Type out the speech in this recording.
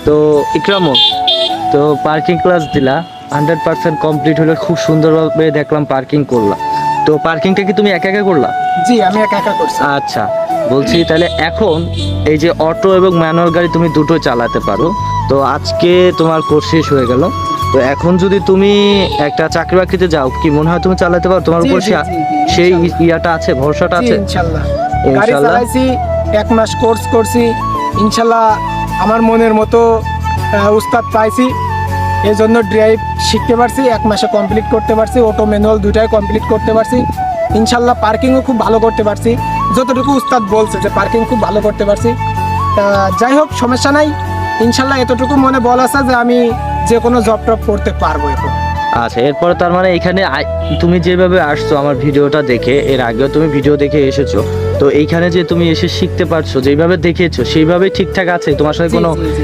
তো ইকরামুল, তো parking class দিলা, 100% কমপ্লিট হলে খুব সুন্দরভাবে দেখলাম পার্কিং করলা। তো পার্কিংটা কি তুমি একা একা করলা? জি, আমি একা একা করছি। আচ্ছা, বলছি তাহলে এখন এই যে অটো এবং ম্যানুয়াল গাড়ি তুমি দুটোই চালাতে পারো। তো আজকে তোমার কোর্স শেষ হয়ে গেল, তো এখন যদি তুমি একটা চাকরি বাকরিতে যাও, কি মনে হয় তুমি চালাতে পারো? তোমার জি, উপর জি, জি, জি, সেই ইনশাল্লাহ। ইয়াটা আছে, ভরসাটা জি, আছে? ইনশাল্লাহ। গাড়ি ইনশাল্লাহ। চালাইছি, 1 মাস কোর্স করছি, ইনশাল্লাহ আমার মনের মতো উস্তাদ পাইছি, এই জন্য ড্রাইভ শিখতে পারছি, 1 মাসে কমপ্লিট করতে পারছি, অটো ম্যানুয়াল দুটাই কমপ্লিট করতে পারছি। ইনশাল্লাহ পার্কিংও খুব ভালো করতে পারছি, যতটুকু উস্তাদ বলছে যে পার্কিং খুব ভালো করতে পারছি। তা যাই হোক, সমস্যা নাই, ইনশাল্লাহ এতটুকু মনে বল আছে যে আমি যে কোনো জব টপ করতে পারবো এখন। আচ্ছা, এরপরে তার মানে এখানে তুমি যেভাবে আসছো আমার ভিডিওটা দেখে, এর আগেও তুমি ভিডিও দেখে এসেছো, তো এইখানে যে তুমি এসে শিখতে পারছো, যেভাবে দেখেছো সেইভাবে ঠিকঠাক আছে? তোমার সাথে জি, কোনো জি, জি।